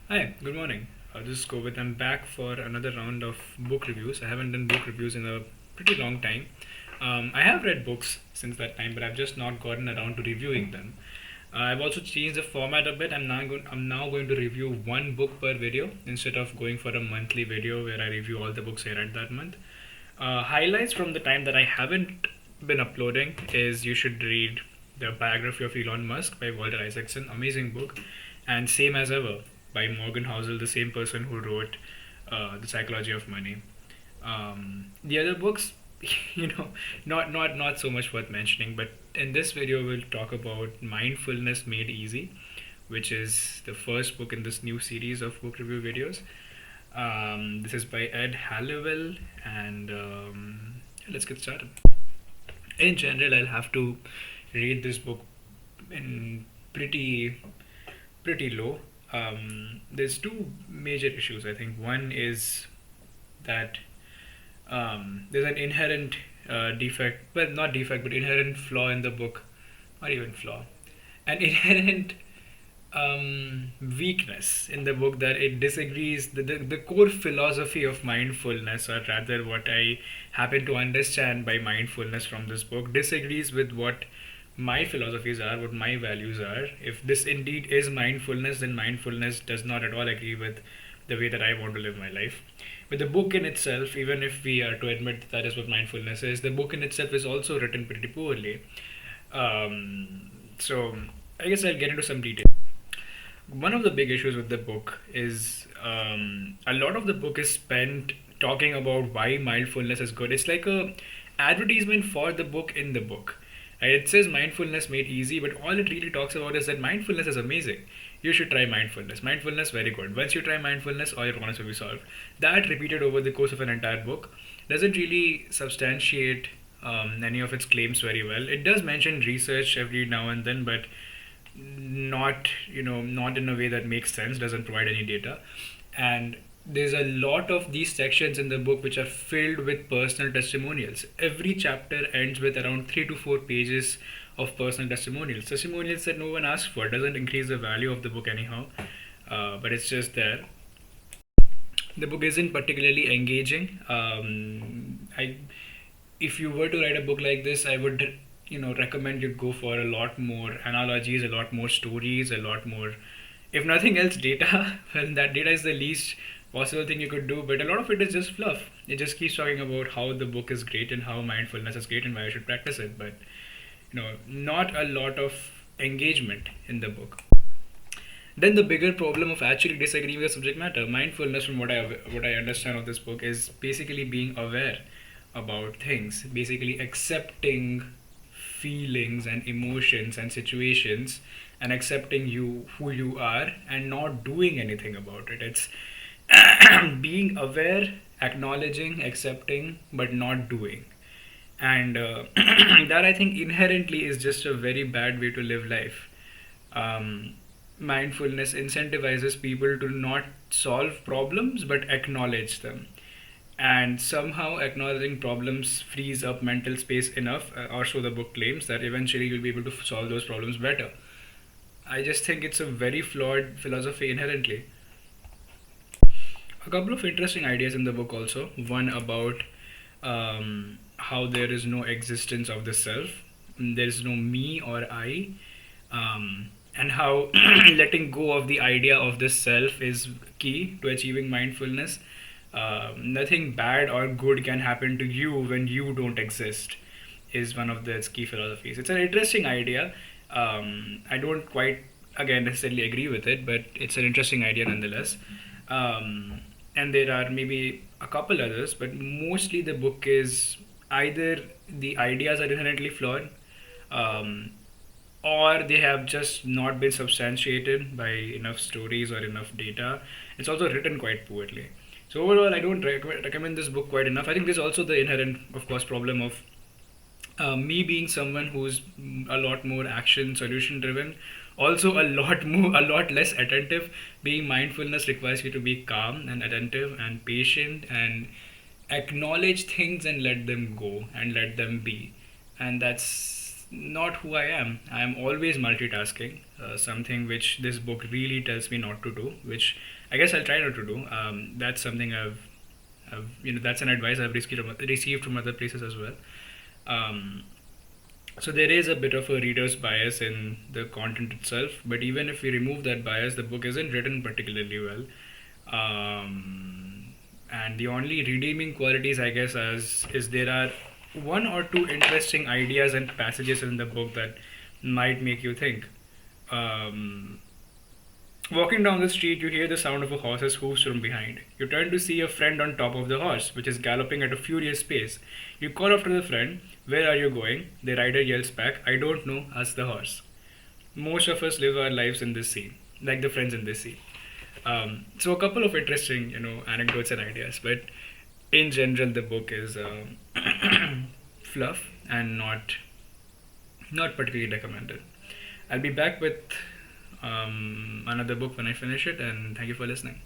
Hi, good morning. This is Kovic. I'm back for another round of book reviews. I haven't done book reviews in a pretty long time. I have read books since that time, but I've just not gotten around to reviewing them. I've also changed the format a bit. I'm now going to review one book per video instead of going for a monthly video where I review all the books I read that month. Highlights from the time that I haven't been uploading is you should read the biography of Elon Musk by Walter Isaacson, amazing book, and Same as Ever by Morgan Housel, the same person who wrote The Psychology of Money. The other books, not so much worth mentioning, but in this video we'll talk about Mindfulness Made Easy, which is the first book in this new series of book review videos. This is by Ed Halliwell, and let's get started. In general, I'll have to rate this book in pretty low. There's two major issues. I think one is that there's an inherent defect, well, not defect, but inherent flaw in the book, not even flaw, an inherent weakness in the book that it disagrees the core philosophy of mindfulness, or rather what I happen to understand by mindfulness from this book, disagrees with what my philosophies are, what my values are. If this indeed is mindfulness, then mindfulness does not at all agree with the way that I want to live my life. But the book in itself, even if we are to admit that is what mindfulness is, the book in itself is also written pretty poorly. So I guess I'll get into some detail. One of the big issues with the book is a lot of the book is spent talking about why mindfulness is good. It's like a advertisement for the book in the book. It says mindfulness made easy, but all it really talks about is that mindfulness is amazing. You should try mindfulness. Mindfulness, very good. Once you try mindfulness, all your problems will be solved. That repeated over the course of an entire book doesn't really substantiate any of its claims very well. It does mention research every now and then, but not in a way that makes sense, doesn't provide any data. And there's a lot of these sections in the book which are filled with personal testimonials. Every chapter ends with around 3 to 4 pages of personal testimonials that no one asked for. It doesn't increase the value of the book anyhow, but it's just there. The book isn't particularly engaging. I If you were to write a book like this, I would recommend you go for a lot more analogies, a lot more stories, a lot more, if nothing else, data. Well, that data is the least possible thing you could do, but a lot of it is just fluff. It just keeps talking about how the book is great and how mindfulness is great and why I should practice it, but not a lot of engagement in the book. Then the bigger problem of actually disagreeing with the subject matter, mindfulness, from what I understand of this book, is basically being aware about things, basically accepting feelings and emotions and situations, and accepting you who you are and not doing anything about it. It's being aware, acknowledging, accepting, but not doing. And that, I think, inherently is just a very bad way to live life. um, Mindfulness incentivizes people to not solve problems but acknowledge them, and somehow acknowledging problems frees up mental space enough, or so the book claims, that eventually you'll be able to solve those problems better. I just think it's a very flawed philosophy inherently. A couple of interesting ideas in the book also. One about how there is no existence of the self, there is no me or I, and how letting go of the idea of the self is key to achieving mindfulness. Nothing bad or good can happen to you when you don't exist, is one of the key philosophies. It's an interesting idea. I don't quite, again, necessarily agree with it, but it's an interesting idea nonetheless. And there are maybe a couple others, but mostly the book is either the ideas are inherently flawed, um, or they have just not been substantiated by enough stories or enough data. It's also written quite poorly. So overall, I don't recommend this book quite enough. I think there's also the inherent, of course, problem of me being someone who's a lot more action solution driven, also a lot less attentive. Being mindfulness requires you to be calm and attentive and patient and acknowledge things and let them go and let them be. And that's not who I am. I am always multitasking, something which this book really tells me not to do, which I guess I'll try not to do. That's something that's an advice I've received from other places as well. Um, so there is a bit of a reader's bias in the content itself, but even if we remove that bias, the book isn't written particularly well. And the only redeeming qualities, I guess, is there are one or two interesting ideas and passages in the book that might make you think. Um, Walking down the street, you hear the sound of a horse's hoofs from behind. You turn to see a friend on top of the horse, which is galloping at a furious pace. You call after the friend, "Where are you going?" The rider yells back, "I don't know, ask the horse." Most of us live our lives in this scene, like the friends in this scene. So a couple of interesting, anecdotes and ideas, but in general, the book is fluff and not particularly recommended. I'll be back with another book when I finish it, and thank you for listening.